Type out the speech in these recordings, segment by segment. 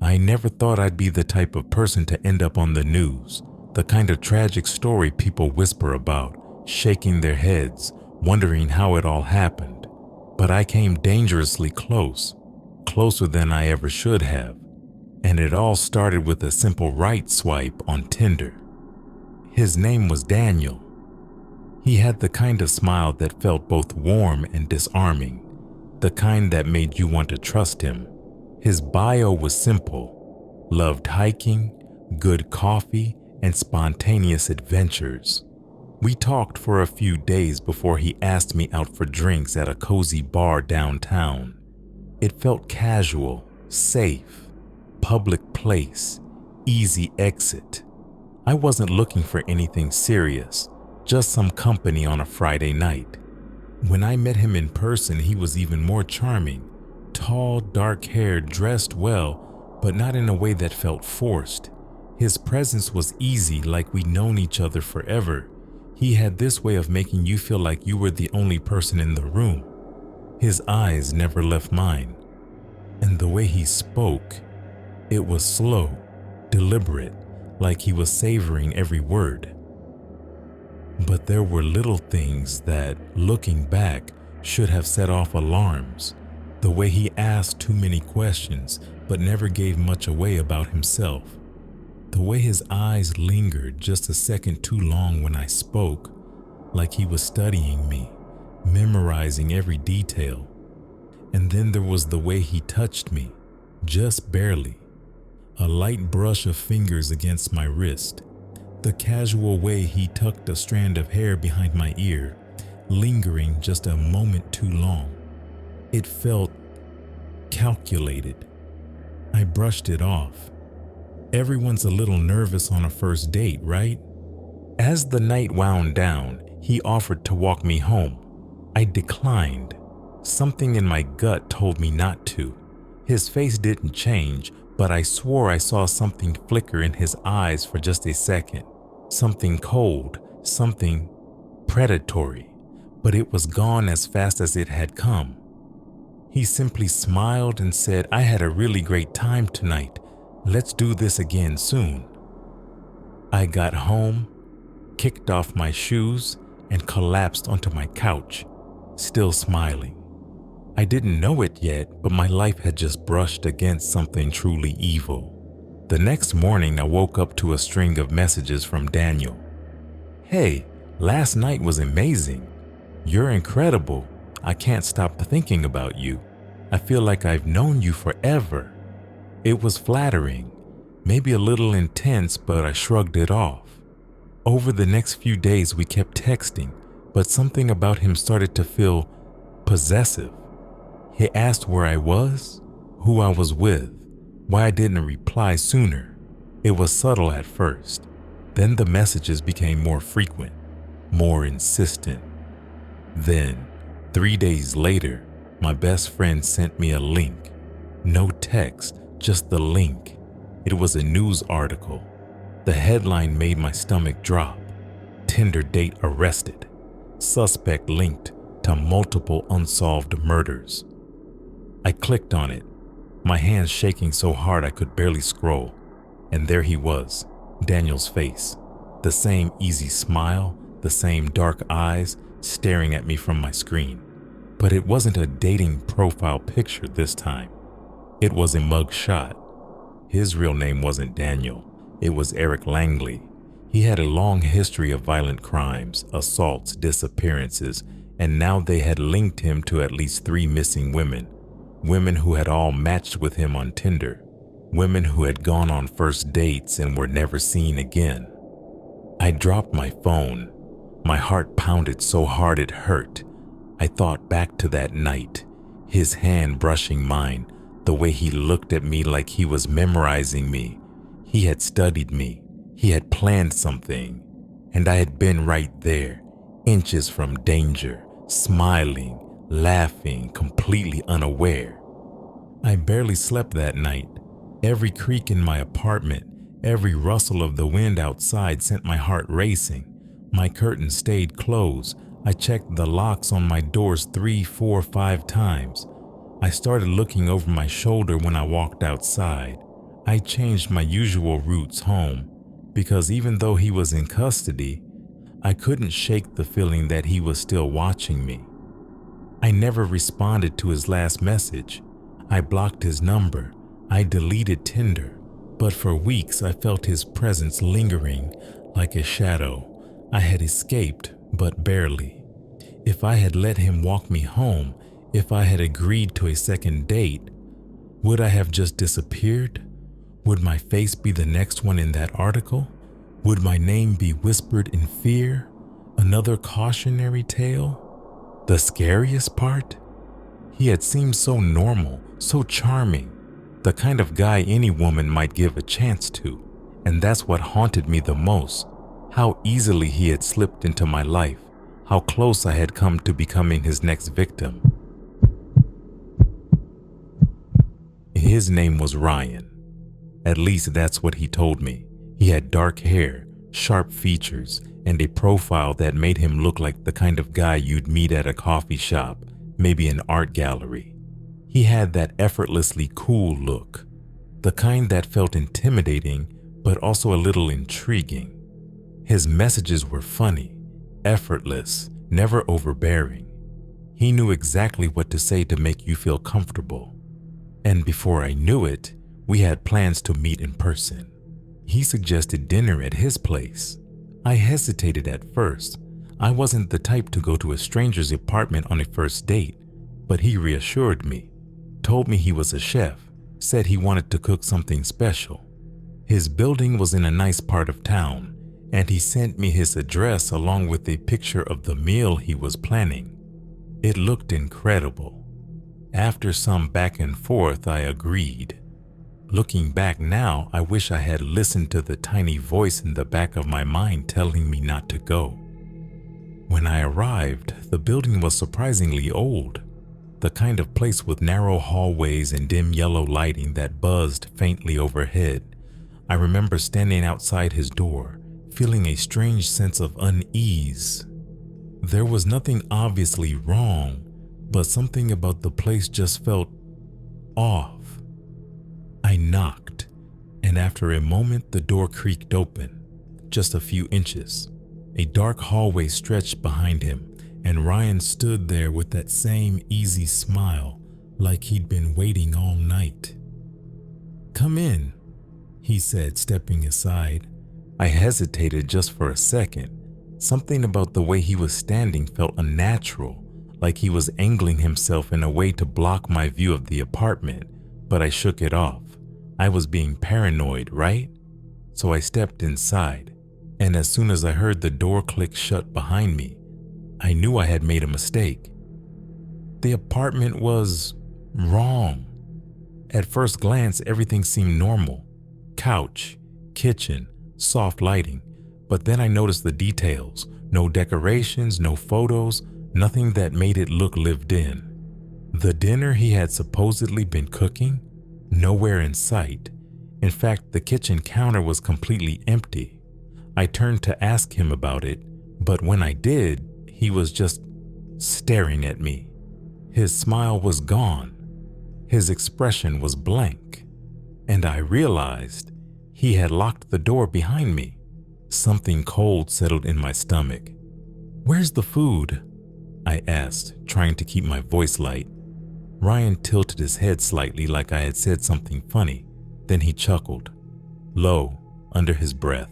I never thought I'd be the type of person to end up on the news, the kind of tragic story people whisper about, shaking their heads, wondering how it all happened. But I came dangerously close, closer than I ever should have. And it all started with a simple right swipe on Tinder. His name was Daniel. He had the kind of smile that felt both warm and disarming, the kind that made you want to trust him. His bio was simple: loved hiking, good coffee, and spontaneous adventures. We talked for a few days before he asked me out for drinks at a cozy bar downtown. It felt casual, safe, public place, easy exit. I wasn't looking for anything serious, just some company on a Friday night. When I met him in person, he was even more charming. Tall, dark-haired, dressed well, but not in a way that felt forced. His presence was easy, like we'd known each other forever. He had this way of making you feel like you were the only person in the room. His eyes never left mine. And the way he spoke, it was slow, deliberate, like he was savoring every word. But there were little things that, looking back, should have set off alarms. The way he asked too many questions, but never gave much away about himself. The way his eyes lingered just a second too long when I spoke, like he was studying me, memorizing every detail. And then there was the way he touched me, just barely. A light brush of fingers against my wrist. The casual way he tucked a strand of hair behind my ear, lingering just a moment too long. It felt calculated. I brushed it off. Everyone's a little nervous on a first date, right? As the night wound down, he offered to walk me home. I declined. Something in my gut told me not to. His face didn't change, but I swore I saw something flicker in his eyes for just a second. Something cold, something predatory, but it was gone as fast as it had come. He simply smiled and said, "I had a really great time tonight. Let's do this again soon." I got home, kicked off my shoes, and collapsed onto my couch, still smiling. I didn't know it yet, but my life had just brushed against something truly evil. The next morning, I woke up to a string of messages from Daniel. "Hey, last night was amazing. You're incredible. I can't stop thinking about you. I feel like I've known you forever." It was flattering, maybe a little intense, but I shrugged it off. Over the next few days, we kept texting, but something about him started to feel possessive. He asked where I was, who I was with, why I didn't reply sooner. It was subtle at first. Then the messages became more frequent, more insistent. Then, 3 days later, my best friend sent me a link. No text, just the link. It was a news article. The headline made my stomach drop. Tinder date arrested. Suspect linked to multiple unsolved murders. I clicked on it, my hands shaking so hard I could barely scroll. And there he was, Daniel's face. The same easy smile, the same dark eyes staring at me from my screen. But it wasn't a dating profile picture this time. It was a mug shot. His real name wasn't Daniel. It was Eric Langley. He had a long history of violent crimes, assaults, disappearances, and now they had linked him to at least 3 missing women. Women who had all matched with him on Tinder. Women who had gone on first dates and were never seen again. I dropped my phone. My heart pounded so hard it hurt. I thought back to that night, his hand brushing mine, the way he looked at me like he was memorizing me. He had studied me. He had planned something. And I had been right there, inches from danger, smiling, laughing, completely unaware. I barely slept that night. Every creak in my apartment, every rustle of the wind outside sent my heart racing. My curtains stayed closed. I checked the locks on my doors 3, 4, 5 times. I started looking over my shoulder when I walked outside. I changed my usual routes home because even though he was in custody, I couldn't shake the feeling that he was still watching me. I never responded to his last message. I blocked his number. I deleted Tinder. But for weeks I felt his presence lingering like a shadow. I had escaped, but barely. If I had let him walk me home, if I had agreed to a second date, would I have just disappeared? Would my face be the next one in that article? Would my name be whispered in fear? Another cautionary tale? The scariest part? He had seemed so normal, so charming, the kind of guy any woman might give a chance to. And that's what haunted me the most, how easily he had slipped into my life, how close I had come to becoming his next victim. His name was Ryan. At least that's what he told me. He had dark hair, sharp features, and a profile that made him look like the kind of guy you'd meet at a coffee shop, maybe an art gallery. He had that effortlessly cool look, the kind that felt intimidating but also a little intriguing. His messages were funny, effortless, never overbearing. He knew exactly what to say to make you feel comfortable. And before I knew it, we had plans to meet in person. He suggested dinner at his place. I hesitated at first. I wasn't the type to go to a stranger's apartment on a first date, but he reassured me, told me he was a chef, said he wanted to cook something special. His building was in a nice part of town, and he sent me his address along with a picture of the meal he was planning. It looked incredible. After some back and forth, I agreed. Looking back now, I wish I had listened to the tiny voice in the back of my mind telling me not to go. When I arrived, the building was surprisingly old, the kind of place with narrow hallways and dim yellow lighting that buzzed faintly overhead. I remember standing outside his door, feeling a strange sense of unease. There was nothing obviously wrong, but something about the place just felt off. I knocked, and after a moment the door creaked open, just a few inches. A dark hallway stretched behind him, and Ryan stood there with that same easy smile, like he'd been waiting all night. "Come in," he said, stepping aside. I hesitated just for a second. Something about the way he was standing felt unnatural, like he was angling himself in a way to block my view of the apartment, but I shook it off. I was being paranoid, right? So I stepped inside, and as soon as I heard the door click shut behind me, I knew I had made a mistake. The apartment was wrong. At first glance, everything seemed normal. Couch, kitchen, soft lighting, but then I noticed the details. No decorations, no photos, nothing that made it look lived in. The dinner he had supposedly been cooking? Nowhere in sight. In fact, the kitchen counter was completely empty. I turned to ask him about it, but when I did, he was just staring at me. His smile was gone. His expression was blank. And I realized he had locked the door behind me. Something cold settled in my stomach. "Where's the food?" I asked, trying to keep my voice light. Ryan tilted his head slightly like I had said something funny. Then he chuckled, low, under his breath.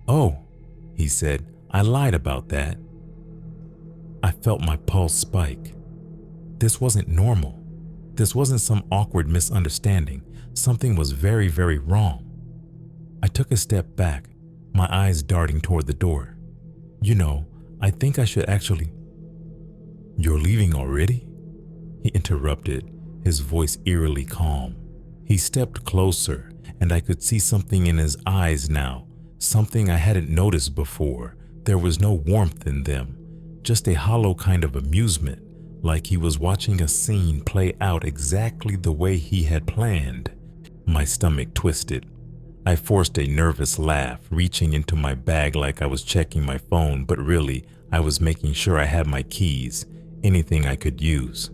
"Oh," he said, "I lied about that." I felt my pulse spike. This wasn't normal. This wasn't some awkward misunderstanding. Something was very, very wrong. I took a step back, my eyes darting toward the door. I think I should actually... "You're leaving already?" He interrupted, his voice eerily calm. He stepped closer, and I could see something in his eyes now, something I hadn't noticed before. There was no warmth in them, just a hollow kind of amusement, like he was watching a scene play out exactly the way he had planned. My stomach twisted. I forced a nervous laugh, reaching into my bag like I was checking my phone, but really, I was making sure I had my keys, anything I could use.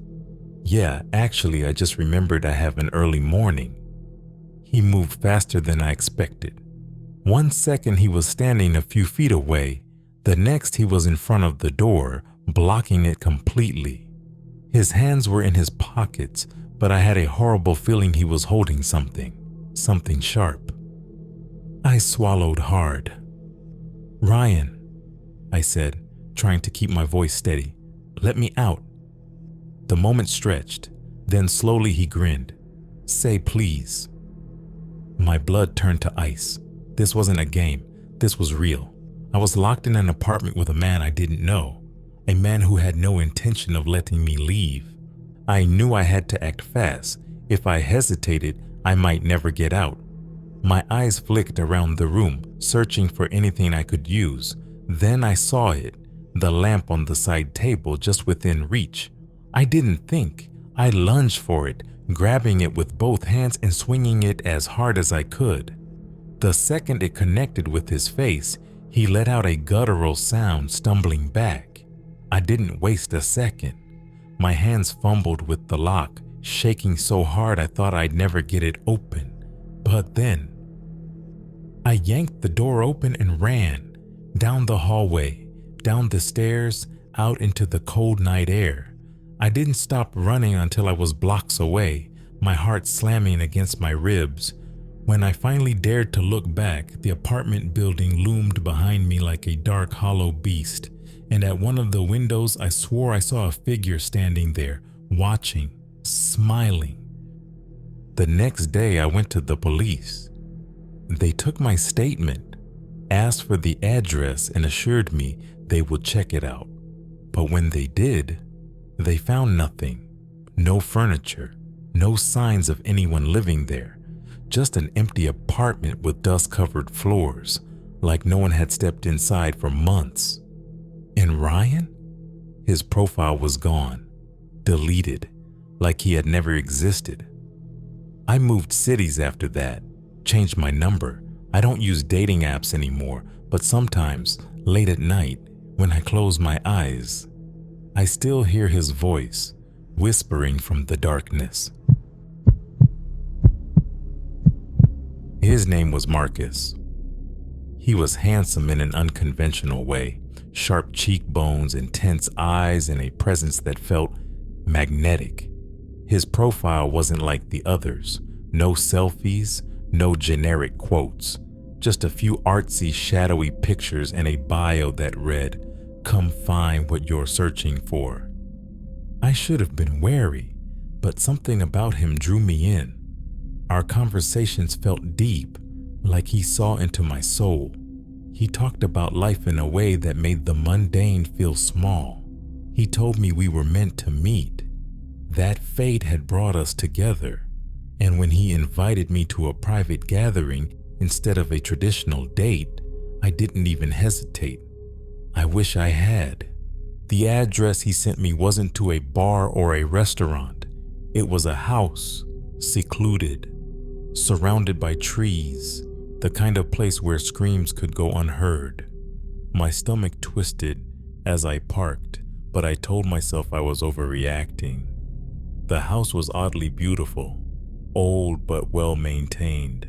"Yeah, actually, I just remembered I have an early morning." He moved faster than I expected. 1 second he was standing a few feet away, the next he was in front of the door, blocking it completely. His hands were in his pockets, but I had a horrible feeling he was holding something sharp. I swallowed hard. "Ryan," I said, trying to keep my voice steady, "let me out." The moment stretched, then slowly he grinned. "Say please." My blood turned to ice. This wasn't a game. This was real. I was locked in an apartment with a man I didn't know, a man who had no intention of letting me leave. I knew I had to act fast. If I hesitated, I might never get out. My eyes flicked around the room, searching for anything I could use. Then I saw it, the lamp on the side table just within reach. I didn't think. I lunged for it, grabbing it with both hands and swinging it as hard as I could. The second it connected with his face, he let out a guttural sound, stumbling back. I didn't waste a second. My hands fumbled with the lock, shaking so hard I thought I'd never get it open. But then, I yanked the door open and ran, down the hallway, down the stairs, out into the cold night air. I didn't stop running until I was blocks away, my heart slamming against my ribs. When I finally dared to look back, the apartment building loomed behind me like a dark, hollow beast, and at one of the windows I swore I saw a figure standing there, watching, smiling. The next day I went to the police. They took my statement, asked for the address, and assured me they would check it out. But when they did, they found nothing. No furniture, no signs of anyone living there. Just an empty apartment with dust-covered floors, like no one had stepped inside for months. And Ryan? His profile was gone, deleted, like he had never existed. I moved cities after that, changed my number. I don't use dating apps anymore, but sometimes, late at night, when I close my eyes, I still hear his voice, whispering from the darkness. His name was Marcus. He was handsome in an unconventional way, sharp cheekbones, intense eyes, and a presence that felt magnetic. His profile wasn't like the others. No selfies, no generic quotes, just a few artsy, shadowy pictures and a bio that read, "Come find what you're searching for." I should have been wary, but something about him drew me in. Our conversations felt deep, like he saw into my soul. He talked about life in a way that made the mundane feel small. He told me we were meant to meet, that fate had brought us together. And when he invited me to a private gathering instead of a traditional date, I didn't even hesitate. I wish I had. The address he sent me wasn't to a bar or a restaurant. It was a house, secluded, surrounded by trees, the kind of place where screams could go unheard. My stomach twisted as I parked, but I told myself I was overreacting. The house was oddly beautiful, old but well maintained.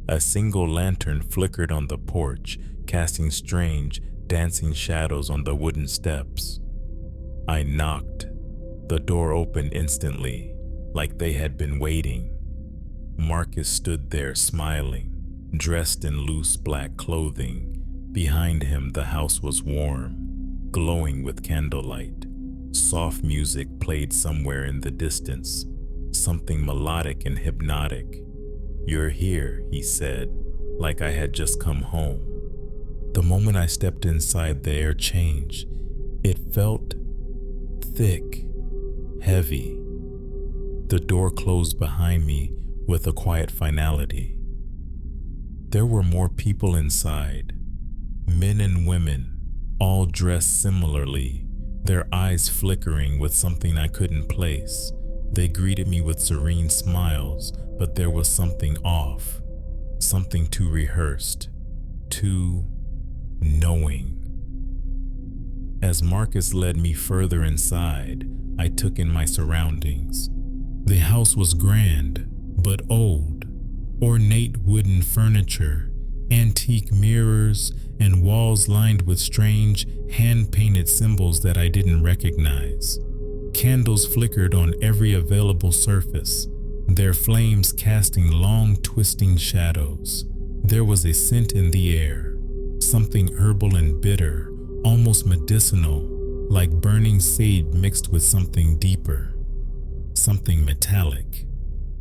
A single lantern flickered on the porch, casting strange, dancing shadows on the wooden steps. I knocked. The door opened instantly, like they had been waiting. Marcus stood there smiling, dressed in loose black clothing. Behind him, the house was warm, glowing with candlelight. Soft music played somewhere in the distance, something melodic and hypnotic. "You're here," he said, like I had just come home. The moment I stepped inside, the air changed. It felt thick, heavy. The door closed behind me with a quiet finality. There were more people inside, men and women, all dressed similarly, their eyes flickering with something I couldn't place. They greeted me with serene smiles, but there was something off, something too rehearsed, too knowing. As Marcus led me further inside, I took in my surroundings. The house was grand, but old. Ornate wooden furniture, antique mirrors, and walls lined with strange, hand-painted symbols that I didn't recognize. Candles flickered on every available surface, their flames casting long, twisting shadows. There was a scent in the air, something herbal and bitter, almost medicinal, like burning sage mixed with something deeper, something metallic.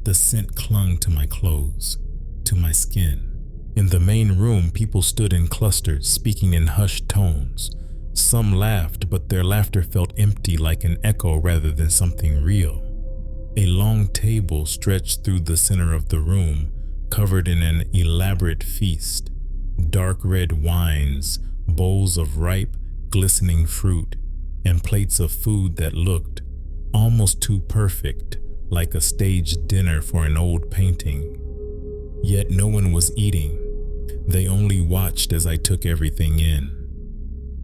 The scent clung to my clothes, to my skin. In the main room, people stood in clusters, speaking in hushed tones. Some laughed, but their laughter felt empty, like an echo rather than something real. A long table stretched through the center of the room, covered in an elaborate feast. Dark red wines, bowls of ripe, glistening fruit, and plates of food that looked almost too perfect, like a staged dinner for an old painting. Yet no one was eating. They only watched as I took everything in.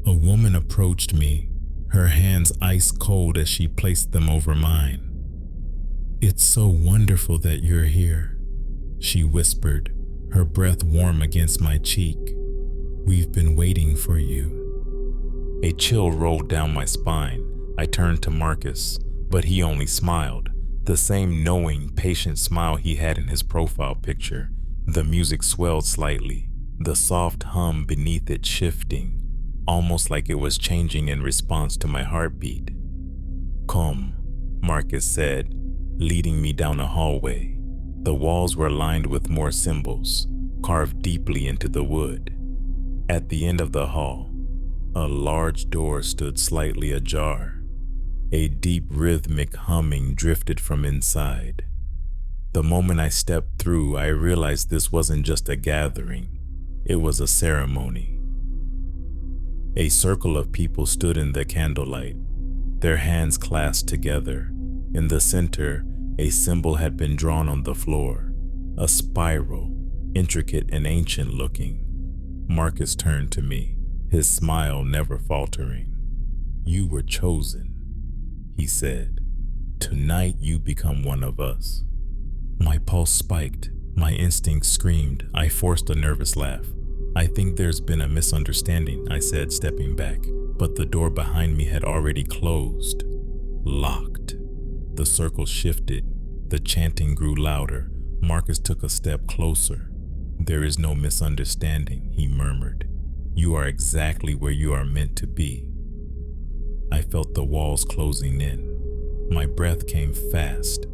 A woman approached me, her hands ice cold as she placed them over mine. "It's so wonderful that you're here," she whispered, her breath warm against my cheek. "We've been waiting for you." A chill rolled down my spine. I turned to Marcus, but he only smiled, the same knowing, patient smile he had in his profile picture. The music swelled slightly, the soft hum beneath it shifting, almost like it was changing in response to my heartbeat. "Come," Marcus said, leading me down a hallway. The walls were lined with more symbols, carved deeply into the wood. At the end of the hall, a large door stood slightly ajar. A deep rhythmic humming drifted from inside. The moment I stepped through, I realized this wasn't just a gathering, it was a ceremony. A circle of people stood in the candlelight, their hands clasped together. In the center, a symbol had been drawn on the floor, a spiral, intricate and ancient looking. Marcus turned to me, his smile never faltering. "You were chosen," he said. "Tonight you become one of us." My pulse spiked, my instincts screamed. I forced a nervous laugh. "I think there's been a misunderstanding," I said, stepping back, but the door behind me had already closed. Locked. The circle shifted. The chanting grew louder. Marcus took a step closer. "There is no misunderstanding," he murmured. "You are exactly where you are meant to be." I felt the walls closing in. My breath came fast,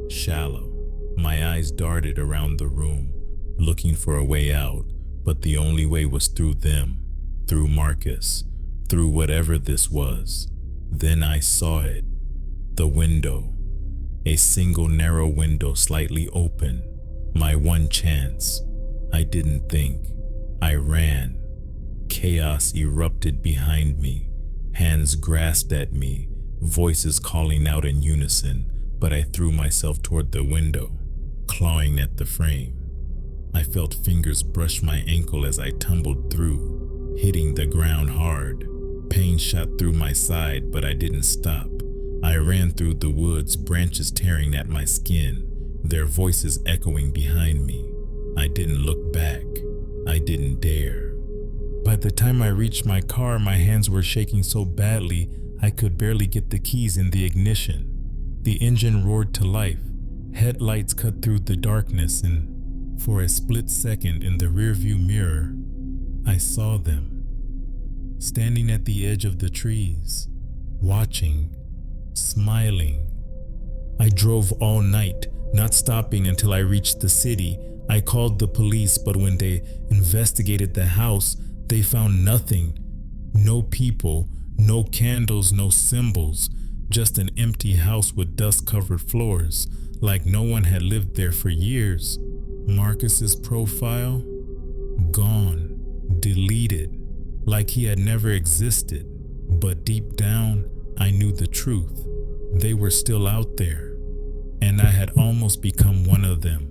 shallow. My eyes darted around the room, looking for a way out, but the only way was through them, through Marcus, through whatever this was. Then I saw it. The window. A single narrow window slightly open. My one chance. I didn't think. I ran. Chaos erupted behind me. Hands grasped at me, voices calling out in unison, but I threw myself toward the window, clawing at the frame. I felt fingers brush my ankle as I tumbled through, hitting the ground hard. Pain shot through my side, but I didn't stop. I ran through the woods, branches tearing at my skin, their voices echoing behind me. I didn't look back. I didn't dare. By the time I reached my car, my hands were shaking so badly I could barely get the keys in the ignition. The engine roared to life. Headlights cut through the darkness, and for a split second in the rearview mirror, I saw them, standing at the edge of the trees, watching, smiling. I drove all night, not stopping until I reached the city. I called the police, but when they investigated the house, they found nothing. No people, no candles, no symbols, just an empty house with dust-covered floors, like no one had lived there for years. Marcus's profile? Gone, deleted, like he had never existed. But deep down, I knew the truth. They were still out there, and I had almost become one of them.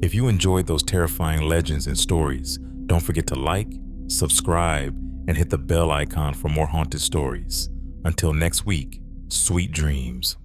If you enjoyed those terrifying legends and stories, don't forget to like, subscribe, and hit the bell icon for more haunted stories. Until next week, sweet dreams.